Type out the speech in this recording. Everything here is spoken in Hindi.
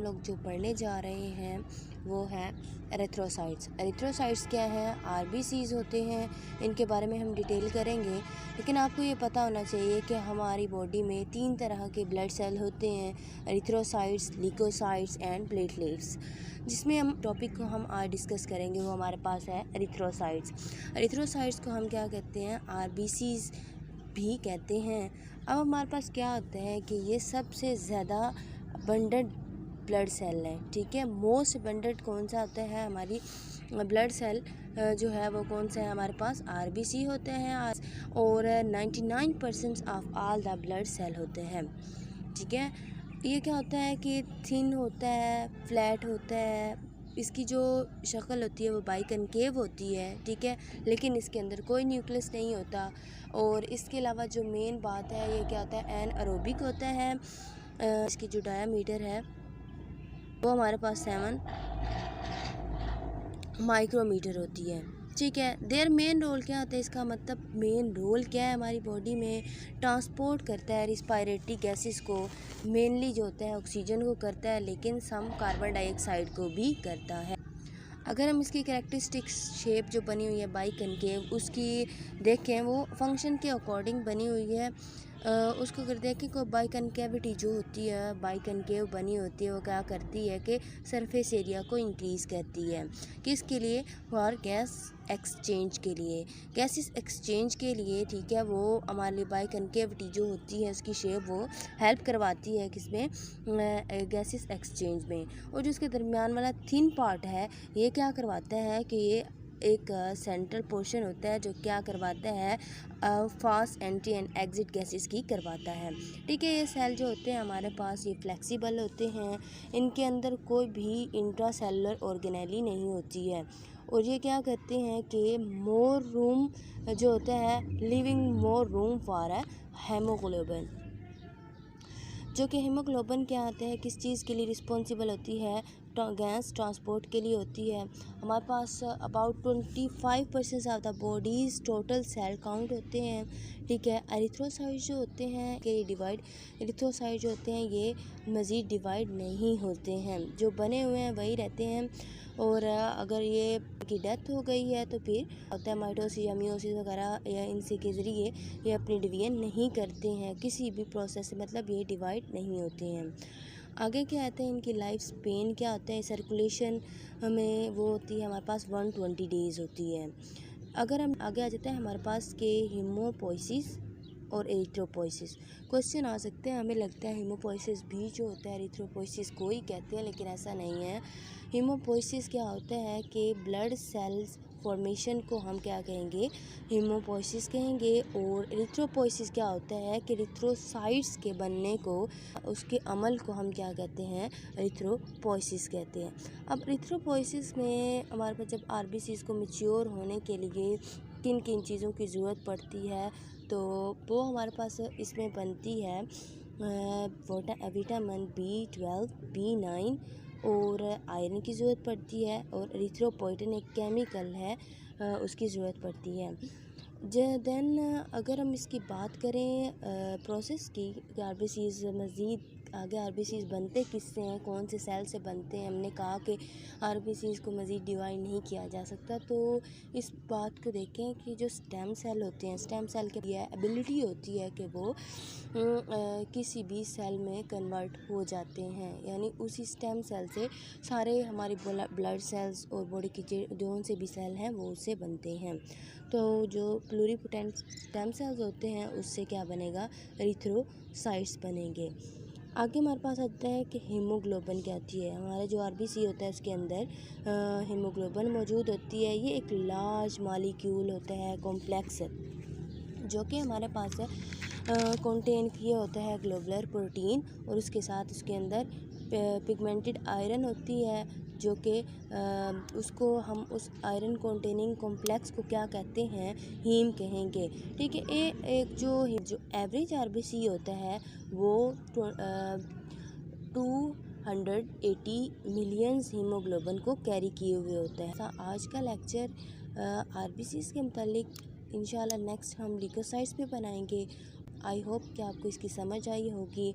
लोग जो पढ़ने जा रहे हैं वो है एरिथ्रोसाइट्स। एरिथ्रोसाइट्स क्या हैं? आरबीसीज होते हैं, इनके बारे में हम डिटेल करेंगे। लेकिन आपको ये पता होना चाहिए कि हमारी बॉडी में 3 तरह के ब्लड सेल होते हैं, एरिथ्रोसाइट्स, ल्यूकोसाइट्स एंड प्लेटलेट्स। जिसमें हम टॉपिक को हम आज डिस्कस करेंगे वो हमारे पास है एरिथ्रोसाइट्स। एरिथ्रोसाइट्स को हम क्या कहते हैं? आरबीसीज भी कहते हैं। अब हमारे पास क्या होता है कि ये सबसे ज़्यादा अबंडेंट ब्लड सेल है, ठीक है। मोस्ट अबंडेंट कौन सा होता है? हमारी ब्लड सेल जो है वो कौन सा है? हमारे पास आरबीसी होते हैं और 99% of all the blood cell होते हैं, ठीक है। ये क्या होता है कि थिन होता है, फ्लैट होता है, इसकी जो शक्ल होती है वो बाइकनकेव होती है, ठीक है। लेकिन इसके अंदर कोई न्यूक्लियस नहीं होता। और इसके अलावा जो मेन बात है ये क्या होता है? एनएरोबिक होता है। इसकी जो डायामीटर है वो हमारे पास 7 माइक्रोमीटर होती है, ठीक है। देयर मेन रोल क्या होता है? इसका मतलब मेन रोल क्या है? हमारी बॉडी में ट्रांसपोर्ट करता है रिस्पायरेटरी गैसेस को, मेनली जो होता है ऑक्सीजन को करता है, लेकिन सम कार्बन डाइऑक्साइड को भी करता है। अगर हम इसकी कैरेक्टरिस्टिक शेप जो बनी हुई है बाइकनकेव, उसकी देखें वो फंक्शन के अकॉर्डिंग बनी हुई है। उसको अगर देखें को बाइकनकेविटी जो होती है, बाइकनकेव बनी होती है, वो क्या करती है कि सरफेस एरिया को इंक्रीज़ करती है। किसके लिए? फॉर गैस एक्सचेंज के लिए, गैसेस एक्सचेंज के लिए, ठीक है। वो हमारे लिए बाइकनकेविटी जो होती है उसकी शेप वो हेल्प करवाती है किसमें? गैसेस एक्सचेंज में। और जो उसके दरमियान वाला थिन पार्ट है ये क्या करवाता है कि ये एक सेंट्रल पोर्शन होता है जो क्या करवाता है? Fast entry and exit gases की करवाता है, ठीक है। ये सेल जो होते हैं हमारे पास ये फ्लेक्सिबल होते हैं, इनके अंदर कोई भी इंट्रासेलुलर ऑर्गेनेली नहीं होती है। और ये क्या करते हैं कि मोर रूम जो होता है, living more room for haemoglobin. जो कि हीमोग्लोबिन क्या आते हैं, किस चीज़ के लिए रिस्पॉन्सिबल होती है? गैस ट्रांसपोर्ट के लिए होती है। हमारे पास about 25% of the body's total cell count होते हैं, ठीक है। एरिथ्रोसाइट जो होते हैं कि डिवाइड, एरिथ्रोसाइट जो होते हैं ये मज़ीद डिवाइड नहीं होते हैं, जो बने हुए हैं वही रहते हैं। और अगर ये की डेथ हो गई है तो फिर होता है माइटोसिस या मियोसिस वगैरह, या इनसे के ज़रिए ये अपनी डिवीजन नहीं करते हैं किसी भी प्रोसेस से, मतलब ये डिवाइड नहीं होते हैं। आगे क्या आते हैं? इनकी लाइफ स्पेन क्या होता है? सर्कुलेशन में वो होती है हमारे पास 120 डेज़ होती है। अगर हम आगे आ जाते हैं हमारे पास के हीमोपोइसिस और एरिथ्रोपोइसिस। क्वेश्चन आ सकते हैं, हमें लगता है हीमोपोइसिस भी जो होता है एरिथ्रोपोइसिस को ही कहते हैं, लेकिन ऐसा नहीं है। हीमोपोइसिस क्या होता है कि ब्लड सेल्स फॉर्मेशन को हम क्या कहेंगे? हीमोपोइसिस कहेंगे। और एरिथ्रोपोइसिस क्या होता है कि एरिथ्रोसाइट्स के बनने को, उसके अमल को हम क्या कहते हैं? एरिथ्रोपोइसिस कहते हैं। अब एरिथ्रोपोइसिस में हमारे पास जब आरबीसीज को मैच्योर होने के लिए किन किन चीज़ों की ज़रूरत पड़ती है, तो वो हमारे पास इसमें बनती है विटामिन B12, B9 और आयरन की ज़रूरत पड़ती है। और एरिथ्रोपोइटिन एक केमिकल है, उसकी ज़रूरत पड़ती है। देन अगर हम इसकी बात करें प्रोसेस की, आरबीसीज मज़ीद आगे आरबीसीज बनते किससे हैं, कौन से सेल से बनते हैं? हमने कहा कि आरबीसीज को मज़ीद डिवाइड नहीं किया जा सकता। तो इस बात को देखें कि जो स्टेम सेल होते हैं, स्टेम सेल की एबिलिटी होती है कि वो किसी भी सेल में कन्वर्ट हो जाते हैं, यानी उसी स्टेम सेल से सारे हमारे ब्लड सेल्स और बॉडी की जो से भी सेल हैं वो उससे बनते हैं। तो जो प्लूरिपोटेंट स्टेम सेल्स होते हैं उससे क्या बनेगा? एरिथ्रोसाइट्स बनेंगे। आगे हमारे पास आता है कि हीमोग्लोबिन क्या होती है। हमारा जो आरबीसी होता है उसके अंदर हीमोग्लोबिन मौजूद होती है। ये एक लार्ज मॉलिक्यूल होता है, कॉम्प्लेक्स, जो कि हमारे पास कंटेन किए होता है ग्लोबुलर प्रोटीन, और उसके साथ उसके अंदर पिगमेंटेड आयरन होती है, जो कि उसको हम उस आयरन कंटेनिंग कॉम्प्लेक्स को क्या कहते हैं? हीम कहेंगे, ठीक है। एक जो एवरेज आरबीसी होता है वो 280 मिलियंस हीमोग्लोबिन को कैरी किए हुए होता है। आज का लेक्चर आरबीसीज के मुतालिक इंशाल्लाह नेक्स्ट हम ल्यूकोसाइट्स पे बनाएंगे। आई होप कि आपको इसकी समझ आई होगी।